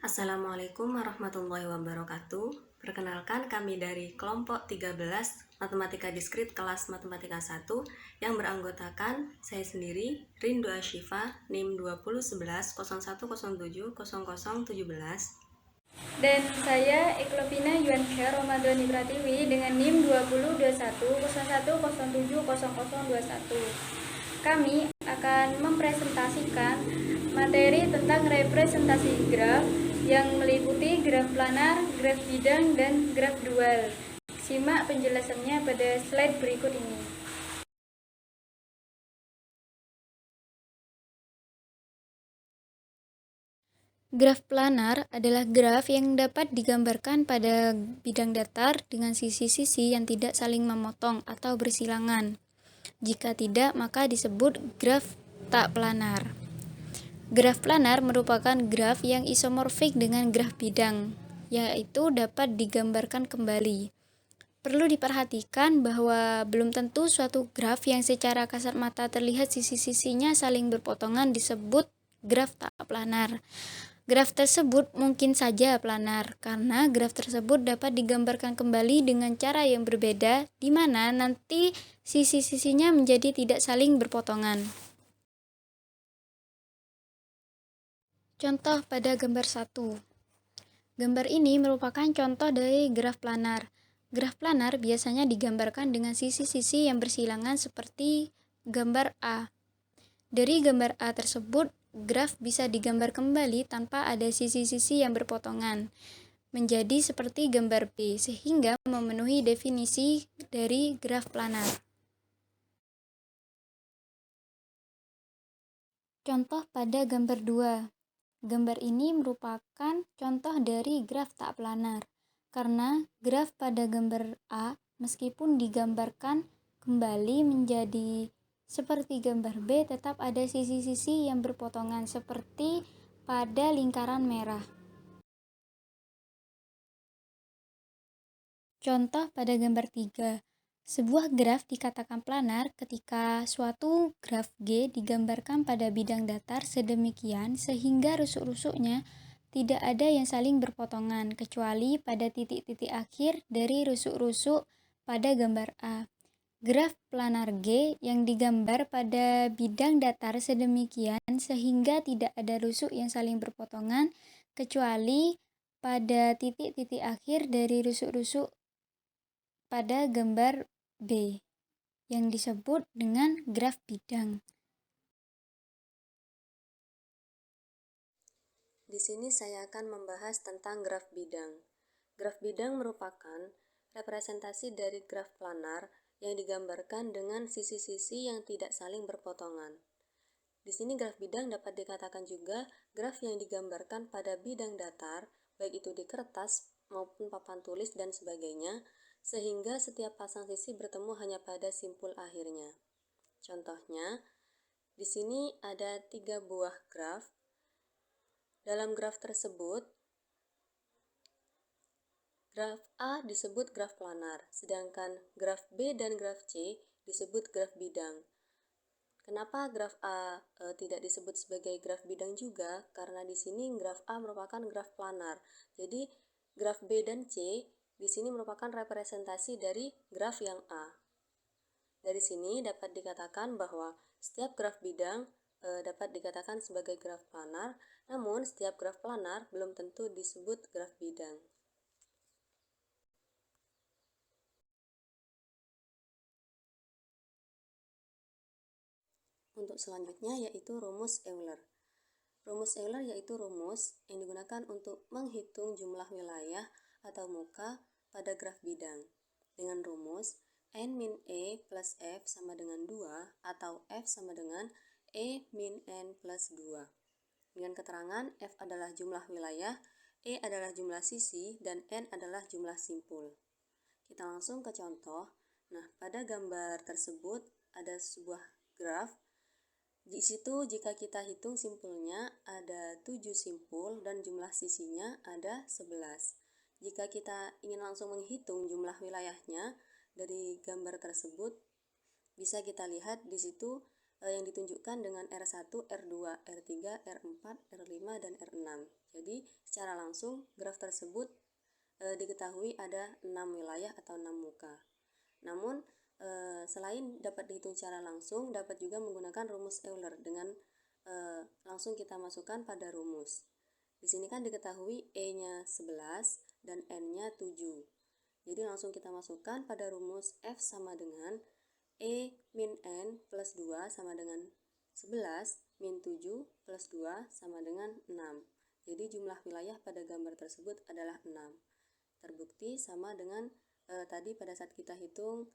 Assalamualaikum warahmatullahi wabarakatuh. Perkenalkan kami dari kelompok 13 Matematika Diskrit kelas Matematika 1 yang beranggotakan saya sendiri, Rindu Ashifa, NIM 201101070017. Dan saya Eklovina Yuanka Romadhoni Pratiwi dengan NIM 202101070021. Kami akan mempresentasikan materi tentang representasi graf yang meliputi graf planar, graf bidang, dan graf dual. Simak penjelasannya pada slide berikut ini. Graf planar adalah graf yang dapat digambarkan pada bidang datar dengan sisi-sisi yang tidak saling memotong atau bersilangan. Jika tidak, maka disebut graf tak planar. Graf planar merupakan graf yang isomorfik dengan graf bidang, yaitu dapat digambarkan kembali. Perlu diperhatikan bahwa belum tentu suatu graf yang secara kasat mata terlihat sisi-sisinya saling berpotongan disebut graf tak planar. Graf tersebut mungkin saja planar, karena graf tersebut dapat digambarkan kembali dengan cara yang berbeda, di mana nanti sisi-sisinya menjadi tidak saling berpotongan. Contoh pada gambar 1. Gambar ini merupakan contoh dari graf planar. Graf planar biasanya digambarkan dengan sisi-sisi yang bersilangan seperti gambar A. Dari gambar A tersebut, graf bisa digambar kembali tanpa ada sisi-sisi yang berpotongan, menjadi seperti gambar B, sehingga memenuhi definisi dari graf planar. Contoh pada gambar 2. Gambar ini merupakan contoh dari graf tak planar, karena graf pada gambar A meskipun digambarkan kembali menjadi seperti gambar B, tetap ada sisi-sisi yang berpotongan seperti pada lingkaran merah. Contoh pada gambar 3. Sebuah graf dikatakan planar ketika suatu graf G digambarkan pada bidang datar sedemikian sehingga rusuk-rusuknya tidak ada yang saling berpotongan, kecuali pada titik-titik akhir dari rusuk-rusuk pada gambar A. Graf planar G yang digambar pada bidang datar sedemikian sehingga tidak ada rusuk yang saling berpotongan, kecuali pada titik-titik akhir dari rusuk-rusuk pada gambar B, yang disebut dengan graf bidang. Di sini saya akan membahas tentang graf bidang. Graf bidang merupakan representasi dari graf planar yang digambarkan dengan sisi-sisi yang tidak saling berpotongan. Di sini graf bidang dapat dikatakan juga graf yang digambarkan pada bidang datar, baik itu di kertas maupun papan tulis dan sebagainya, sehingga setiap pasang sisi bertemu hanya pada simpul akhirnya. Contohnya, di sini ada 3 buah graf. Dalam graf tersebut, graf A disebut graf planar, sedangkan graf B dan graf C disebut graf bidang. Kenapa graf A tidak disebut sebagai graf bidang juga? Karena di sini graf A merupakan graf planar. Jadi graf B dan C di sini merupakan representasi dari graf yang A. Dari sini dapat dikatakan bahwa setiap graf bidang dapat dikatakan sebagai graf planar, namun setiap graf planar belum tentu disebut graf bidang. Untuk selanjutnya yaitu rumus Euler. Rumus Euler yaitu rumus yang digunakan untuk menghitung jumlah wilayah atau muka pada graf bidang. Dengan rumus N min E plus F sama dengan 2 atau F sama dengan E min N plus 2. Dengan keterangan F adalah jumlah wilayah, E adalah jumlah sisi, dan N adalah jumlah simpul. Kita langsung ke contoh. Nah, pada gambar tersebut ada sebuah graf. Di situ jika kita hitung simpulnya ada 7 simpul dan jumlah sisinya ada 11. Jika kita ingin langsung menghitung jumlah wilayahnya dari gambar tersebut, bisa kita lihat di situ yang ditunjukkan dengan R1, R2, R3, R4, R5, dan R6. Jadi secara langsung graf tersebut diketahui ada 6 wilayah atau 6 muka. Namun selain dapat dihitung secara langsung, dapat juga menggunakan rumus Euler dengan langsung kita masukkan pada rumus. Di sini kan diketahui E-nya 11 dan N-nya 7. Jadi langsung kita masukkan pada rumus F sama dengan E min N plus 2 sama dengan 11 min 7 plus 2 sama dengan 6. Jadi jumlah wilayah pada gambar tersebut adalah 6. Terbukti sama dengan tadi pada saat kita hitung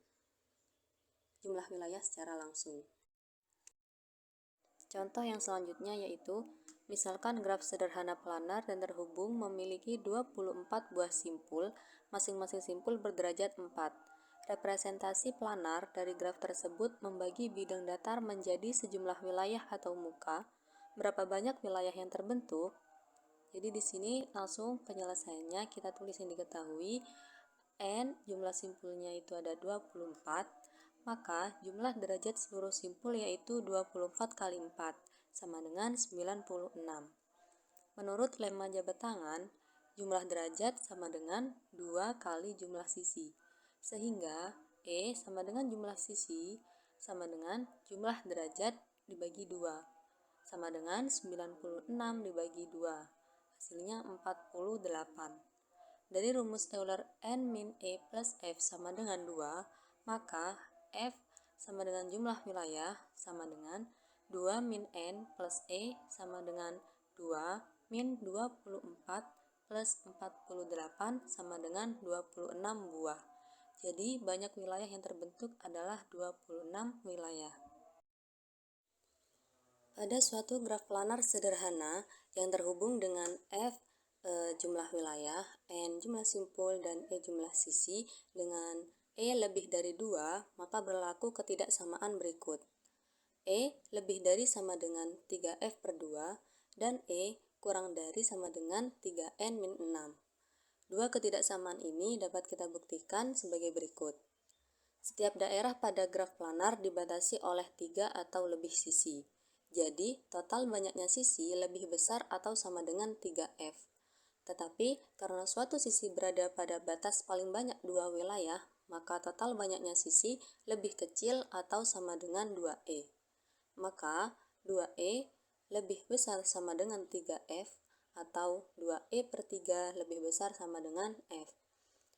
jumlah wilayah secara langsung. Contoh yang selanjutnya yaitu, misalkan graf sederhana planar dan terhubung memiliki 24 buah simpul, masing-masing simpul berderajat 4. Representasi planar dari graf tersebut membagi bidang datar menjadi sejumlah wilayah atau muka. Berapa banyak wilayah yang terbentuk? Jadi di sini langsung penyelesaiannya kita tulis yang diketahui. N jumlah simpulnya itu ada 24. Maka jumlah derajat seluruh simpul yaitu 24 kali 4 sama dengan 96. Menurut lemma jabat tangan, jumlah derajat sama dengan 2 kali jumlah sisi. Sehingga E sama dengan jumlah sisi sama dengan jumlah derajat dibagi 2. Sama dengan 96 dibagi 2. Hasilnya 48. Dari rumus Euler N min E plus F sama dengan 2, maka F sama dengan jumlah wilayah sama dengan 2 min N plus E sama dengan 2 min 24 plus 48 sama dengan 26 buah. Jadi banyak wilayah yang terbentuk adalah 26 wilayah. Pada suatu graf planar sederhana yang terhubung dengan F jumlah wilayah, N jumlah simpul, dan E jumlah sisi dengan E lebih dari 2, maka berlaku ketidaksamaan berikut. E lebih dari sama dengan 3F per 2 dan E kurang dari sama dengan 3N min 6. Dua ketidaksamaan ini dapat kita buktikan sebagai berikut. Setiap daerah pada graf planar dibatasi oleh 3 atau lebih sisi. Jadi, total banyaknya sisi lebih besar atau sama dengan 3F. Tetapi, karena suatu sisi berada pada batas paling banyak 2 wilayah, maka total banyaknya sisi lebih kecil atau sama dengan 2E. Maka, 2E lebih besar sama dengan 3F atau 2E per 3 lebih besar sama dengan F.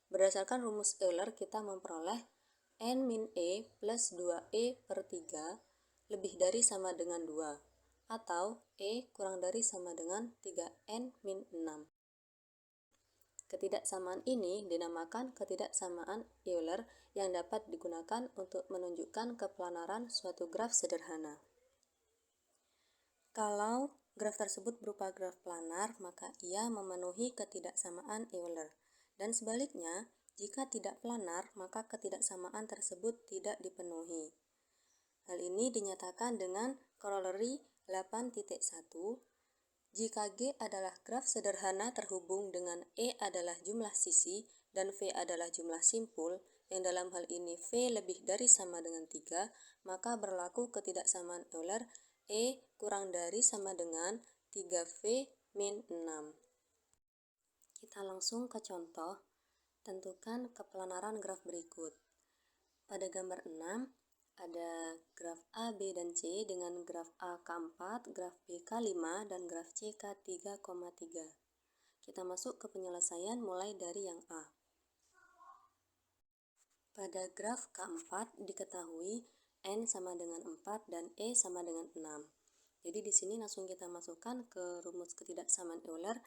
Berdasarkan rumus Euler, kita memperoleh N min E plus 2E per 3 lebih dari sama dengan 2, atau E kurang dari sama dengan 3N min 6. Ketidaksamaan ini dinamakan ketidaksamaan Euler yang dapat digunakan untuk menunjukkan keplanaran suatu graf sederhana. Kalau graf tersebut berupa graf planar, maka ia memenuhi ketidaksamaan Euler. Dan sebaliknya, jika tidak planar, maka ketidaksamaan tersebut tidak dipenuhi. Hal ini dinyatakan dengan corollary 8.1. Jika G adalah graf sederhana terhubung dengan E adalah jumlah sisi dan V adalah jumlah simpul, yang dalam hal ini V lebih dari sama dengan 3, maka berlaku ketidaksamaan Euler E kurang dari sama dengan 3V min 6. Kita langsung ke contoh. Tentukan keplanaran graf berikut. Pada gambar 6, ada graf A, B, dan C dengan graf A K4, graf B K5, dan graf C K3,3. Kita masuk ke penyelesaian mulai dari yang A. Pada graf K4 diketahui N sama dengan 4 dan E sama dengan 6. Jadi di sini langsung kita masukkan ke rumus ketidaksamaan Euler,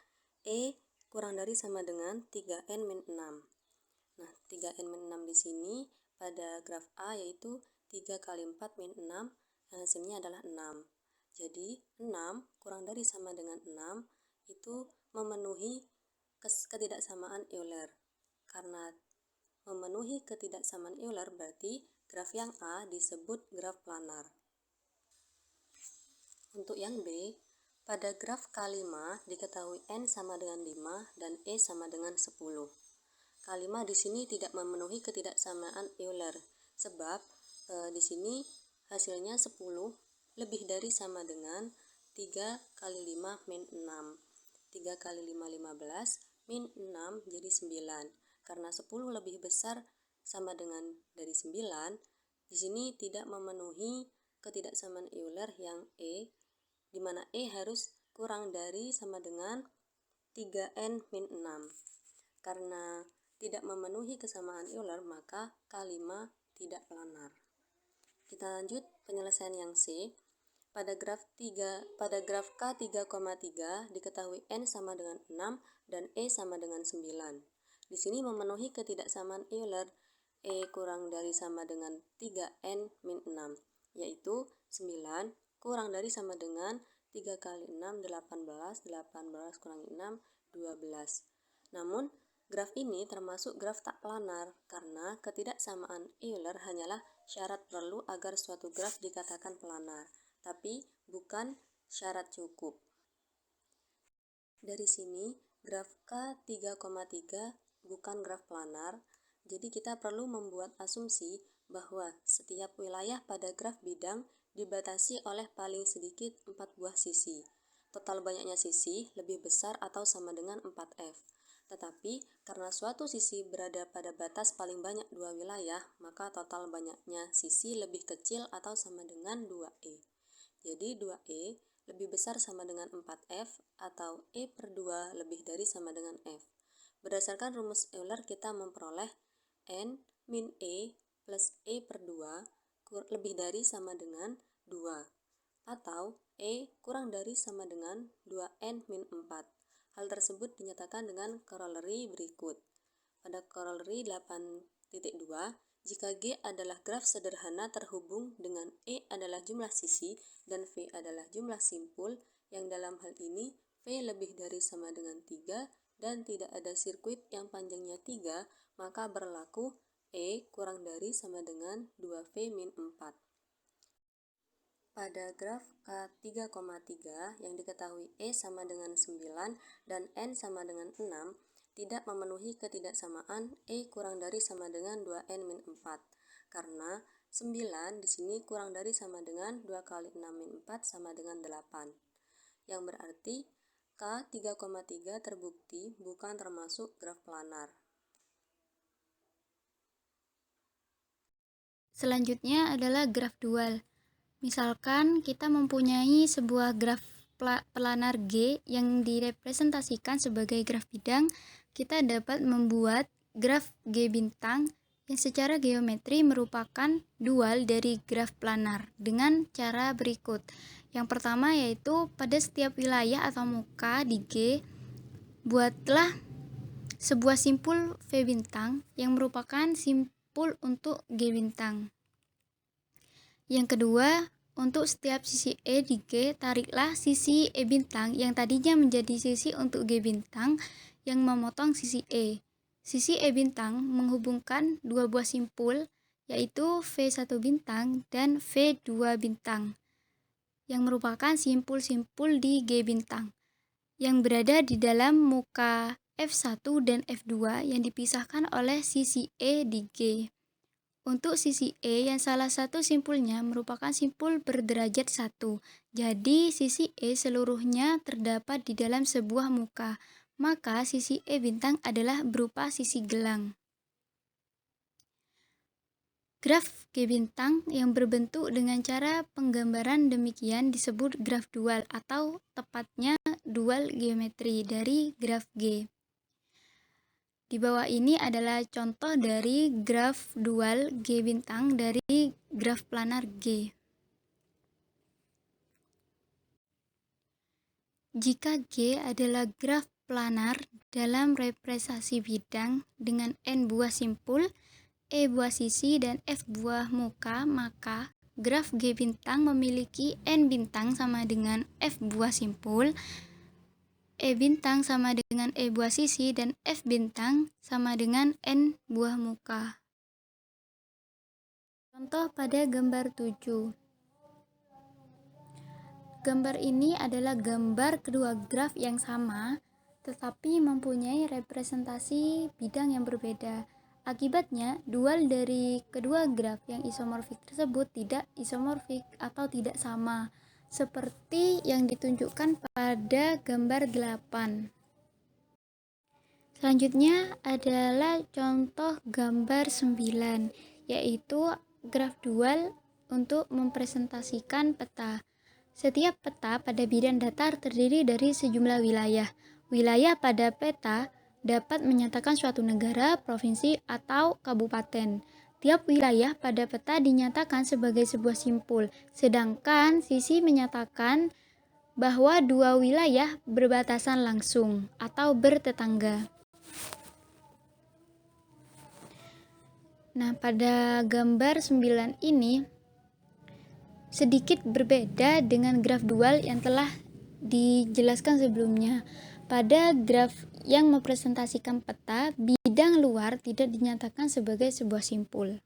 E kurang dari sama dengan 3N min 6. Nah, 3N min 6 di sini pada graf A yaitu 3 kali 4 min 6, hasilnya adalah 6. Jadi, 6 kurang dari sama dengan 6 itu memenuhi ketidaksamaan Euler. Karena memenuhi ketidaksamaan Euler berarti graf yang A disebut graf planar. Untuk yang B, pada graf K5 diketahui N sama dengan 5 dan E sama dengan 10. K5 di sini tidak memenuhi ketidaksamaan Euler sebab di sini hasilnya 10 lebih dari sama dengan 3 kali 5 min 6. 3 kali 5, 15, min 6 jadi 9. Karena 10 lebih besar sama dengan dari 9, di sini tidak memenuhi ketidaksamaan Euler yang E, di mana E harus kurang dari sama dengan 3N min 6. Karena tidak memenuhi kesamaan Euler, maka K5 tidak planar. Kita lanjut penyelesaian yang C. Pada graf K3,3 diketahui N sama dengan 6 dan E sama dengan 9. Di sini memenuhi ketidaksamaan Euler E kurang dari sama dengan 3N min 6, yaitu 9 kurang dari sama dengan 3 kali 6, 18, 18 kurangi 6, 12. Namun, graf ini termasuk graf tak planar karena ketidaksamaan Euler hanyalah syarat perlu agar suatu graf dikatakan planar, tapi bukan syarat cukup. Dari sini, graf K3,3 bukan graf planar, jadi kita perlu membuat asumsi bahwa setiap wilayah pada graf bidang dibatasi oleh paling sedikit 4 buah sisi. Total banyaknya sisi lebih besar atau sama dengan 4F. Tetapi, karena suatu sisi berada pada batas paling banyak 2 wilayah, maka total banyaknya sisi lebih kecil atau sama dengan 2E. Jadi 2E lebih besar sama dengan 4F atau E per 2 lebih dari sama dengan F. Berdasarkan rumus Euler kita memperoleh N min E plus E per 2 lebih dari sama dengan 2 atau E kurang dari sama dengan 2N min 4. Hal tersebut dinyatakan dengan corollary berikut. Pada corollary 8.2, jika G adalah graf sederhana terhubung dengan E adalah jumlah sisi dan V adalah jumlah simpul, yang dalam hal ini V lebih dari sama dengan 3 dan tidak ada sirkuit yang panjangnya 3, maka berlaku E kurang dari sama dengan 2V min 4. Pada graf K3,3 yang diketahui E sama dengan 9 dan N sama dengan 6, tidak memenuhi ketidaksamaan E kurang dari sama dengan 2N min 4, karena 9 di sini kurang dari sama dengan 2 kali 6 min 4 sama dengan 8, yang berarti K3,3 terbukti bukan termasuk graf planar. Selanjutnya adalah graf dual. Misalkan kita mempunyai sebuah graf planar G yang direpresentasikan sebagai graf bidang, kita dapat membuat graf G bintang yang secara geometri merupakan dual dari graf planar dengan cara berikut. Yang pertama yaitu pada setiap wilayah atau muka di G, buatlah sebuah simpul V bintang yang merupakan simpul untuk G bintang. Yang kedua, untuk setiap sisi E di G, tariklah sisi E bintang yang tadinya menjadi sisi untuk G bintang yang memotong sisi E. Sisi E bintang menghubungkan dua buah simpul, yaitu V1 bintang dan V2 bintang, yang merupakan simpul-simpul di G bintang, yang berada di dalam muka F1 dan F2 yang dipisahkan oleh sisi E di G. Untuk sisi E yang salah satu simpulnya merupakan simpul berderajat 1. Jadi sisi E seluruhnya terdapat di dalam sebuah muka. Maka sisi E bintang adalah berupa sisi gelang. Graf G bintang yang berbentuk dengan cara penggambaran demikian disebut graf dual atau tepatnya dual geometri dari graf G. Di bawah ini adalah contoh dari graf dual G bintang dari graf planar G. Jika G adalah graf planar dalam representasi bidang dengan N buah simpul, E buah sisi, dan F buah muka, maka graf G bintang memiliki N bintang sama dengan F buah simpul, E bintang sama dengan E buah sisi, dan F bintang sama dengan N buah muka. Contoh pada gambar 7. Gambar ini adalah gambar kedua graf yang sama, tetapi mempunyai representasi bidang yang berbeda. Akibatnya, dual dari kedua graf yang isomorfik tersebut tidak isomorfik atau tidak sama, seperti yang ditunjukkan pada gambar 8. Selanjutnya adalah contoh gambar 9, yaitu graf dual untuk mempresentasikan peta. Setiap peta pada bidang datar terdiri dari sejumlah wilayah. Wilayah pada peta dapat menyatakan suatu negara, provinsi, atau kabupaten. Tiap wilayah pada peta dinyatakan sebagai sebuah simpul, sedangkan sisi menyatakan bahwa dua wilayah berbatasan langsung atau bertetangga. Nah, pada gambar 9 ini sedikit berbeda dengan graf dual yang telah dijelaskan sebelumnya. Pada graf yang mempresentasikan peta, bidang luar tidak dinyatakan sebagai sebuah simpul.